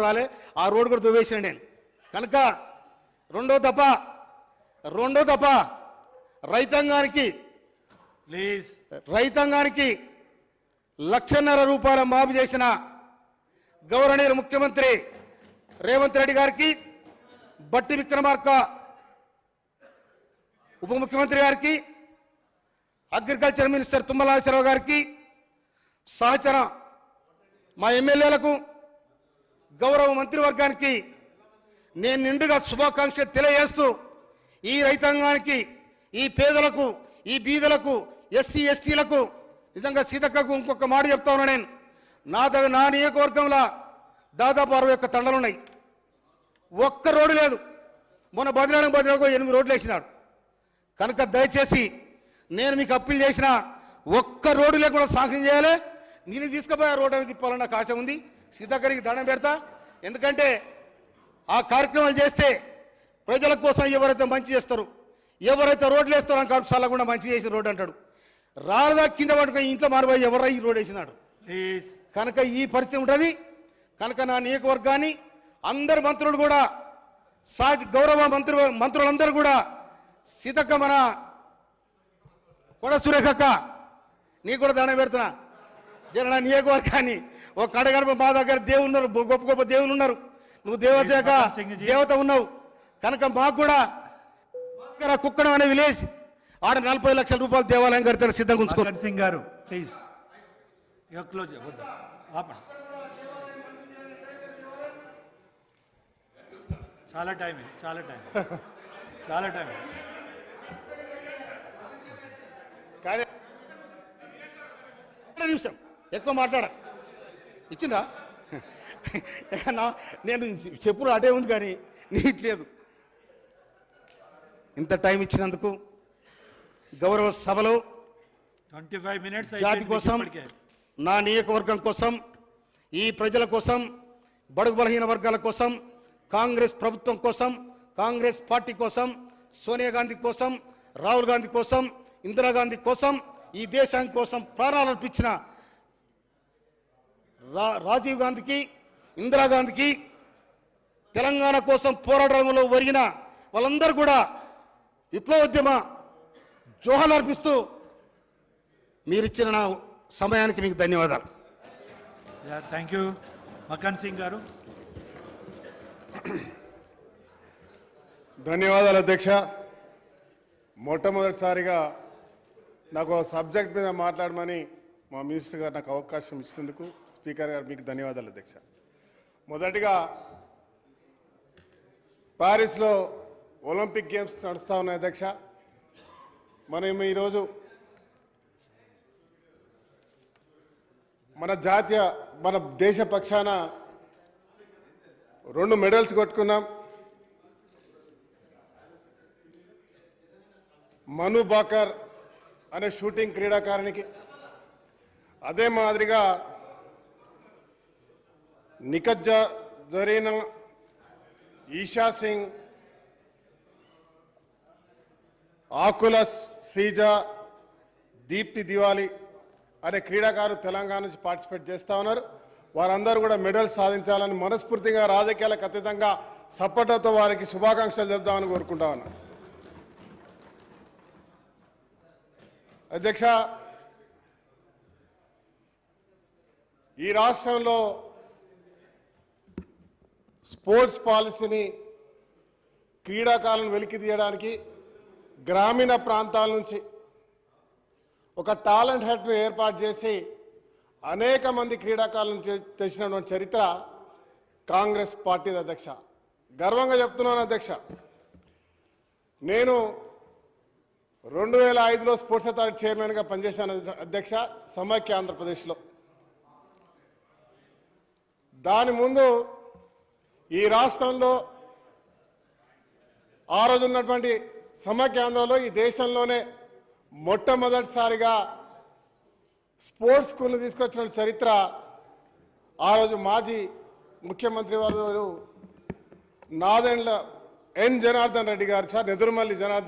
రాలే ఆ రోడ్డు కూడా దువ్వేసాను నేను. కనుక రెండో తప్ప రైతాంగానికి 1,00,000 రూపాయల మాఫీ చేసిన గౌరవనీయులు ముఖ్యమంత్రి రేవంత్ రెడ్డి గారికి, బట్టి విక్రమార్క ఉప ముఖ్యమంత్రి గారికి, అగ్రికల్చర్ మినిస్టర్ తుమ్మల నాగేశ్వరరావు గారికి, సహచర మా ఎమ్మెల్యేలకు, గౌరవ మంత్రివర్గానికి నేను నిండుగా శుభాకాంక్షలు తెలియజేస్తూ ఈ రైతాంగానికి, ఈ పేదలకు, ఈ బీదలకు, ఎస్సీ ఎస్టీలకు నిజంగా సీతక్కకు ఇంకొక మాట చెప్తా ఉన్నా నేను. నా నియోజకవర్గంలో దాదాపు 61 తండలు ఉన్నాయి. ఒక్క రోడ్డు లేదు. మొన్న బదిలానికి 8 రోడ్లు వేసినాడు. కనుక దయచేసి నేను మీకు అప్పీల్ చేసిన ఒక్క రోడ్డు లేకుండా సాంక్షన్ చేయాలి. నేను తీసుకుపోయే రోడ్డు అని తిప్పాలని నాకు ఆశ ఉంది. సీతక్కరికి దండం పెడతా. ఎందుకంటే ఆ కార్యక్రమాలు చేస్తే ప్రజల కోసం ఎవరైతే మంచి చేస్తారో, ఎవరైతే రోడ్లు వేస్తారో అని కడుపు చల్లకుండా మంచి చేసిన రోడ్డు అంటాడు. రాళ్ళదా కింద పట్టుకొని ఇంట్లో మారిపోయి ఎవరై ఈ రోడ్డు వేసినాడు. కనుక ఈ పరిస్థితి ఉంటుంది. కనుక నా నియోజకవర్గాన్ని అందరు మంత్రులు కూడా గౌరవ మంత్రులందరూ కూడా సీతక్క, మన కొడ సురేఖక్క నీకు కూడా దండం పెడుతున్నా. జన నియోజకవర్గాన్ని ఒక కడగడప మా దగ్గర దేవుళ్ళు ఉన్నారు, గొప్ప గొప్ప దేవుళ్ళు ఉన్నారు. నువ్వు దేవత ఉన్నావు. కనుక మాకు కూడా కుక్కడం అనే విలేజ్ ఆడ 40 లక్షల రూపాయలు దేవాలయం కడతారు. సిద్ధంగా ఉంచుకో. సింగ్ గారు ప్లీజ్ చాలా టైం కానీ నిమిషం ఎక్కువ మాట్లాడ ఇచ్చిందా? నేను చెప్పులు అటే ఉంది కానీ నీట్లేదు. ఇంత టైం ఇచ్చినందుకు గౌరవ సభలో 25 minutes జాతి కోసం, నా నియోజకవర్గం కోసం, ఈ ప్రజల కోసం, బడుగు బలహీన వర్గాల కోసం, కాంగ్రెస్ ప్రభుత్వం కోసం, కాంగ్రెస్ పార్టీ కోసం, సోనియా గాంధీ కోసం, రాహుల్ గాంధీ కోసం, ఇందిరాగాంధీ కోసం, ఈ దేశానికి కోసం ప్రాణాలు అర్పించిన రాజీవ్ గాంధీకి, ఇందిరాగాంధీకి, తెలంగాణ కోసం పోరాటంలో ఒరిగిన వాళ్ళందరూ కూడా విప్లవోద్యమ జోహాలు అర్పిస్తూ మీరిచ్చిన నా సమయానికి మీకు ధన్యవాదాలు. Thank you. మకాన్ సింగ్ గారు. ధన్యవాదాలు అధ్యక్ష. మొట్టమొదటిసారిగా నాకు సబ్జెక్ట్ మీద మాట్లాడమని మా మినిస్టర్ గారు నాకు అవకాశం ఇచ్చినందుకు స్పీకర్ గారు మీకు ధన్యవాదాలు అధ్యక్ష. మొదటిగా ప్యారిస్లో ఒలింపిక్ గేమ్స్ నడుస్తూ ఉన్నాయి అధ్యక్ష. మనం ఈరోజు మన దేశ పక్షాన 2 మెడల్స్ కొట్టుకున్నాం. మను బాకర్ అనే షూటింగ్ క్రీడాకారునికి, అదే మాదిరిగా నిఖత్ జరీన్, ఈషా సింగ్, ఆకుల శ్రీజా, దీప్తి దివాలి అనే క్రీడాకారులు తెలంగాణ నుంచి పార్టిసిపేట్ చేస్తూ ఉన్నారు. వారందరూ కూడా మెడల్స్ సాధించాలని మనస్ఫూర్తిగా, రాజకీయాలకు అతీతంగా సపోర్టుతో వారికి శుభాకాంక్షలు చెప్దామని కోరుకుంటా ఉన్నారు. అధ్యక్ష, ఈ రాష్ట్రంలో స్పోర్ట్స్ పాలసీని, క్రీడాకారులను వెలికి తీయడానికి గ్రామీణ ప్రాంతాల నుంచి ఒక టాలెంట్ హట్ను ఏర్పాటు చేసి అనేక మంది క్రీడాకారులను తెచ్చినటువంటి చరిత్ర కాంగ్రెస్ పార్టీ అధ్యక్ష. గర్వంగా చెప్తున్నాను అధ్యక్ష. నేను 2005లో స్పోర్ట్స్ అథారిటీ చైర్మన్గా పనిచేశాను అధ్యక్ష, సమైక్య ఆంధ్రప్రదేశ్లో. దాని ముందు ఈ రాష్ట్రంలో ఆ రోజు ఉన్నటువంటి సమైక్య ఆంధ్రలో ఈ దేశంలోనే మొట్టమొదటిసారిగా స్పోర్ట్స్ స్కూల్ని తీసుకొచ్చిన చరిత్ర ఆ రోజు మాజీ ముఖ్యమంత్రి వారు నాదెండ్ల జనార్దన్ రెడ్డి గారు, సార్ నెదురుమల్లి జనార్దన్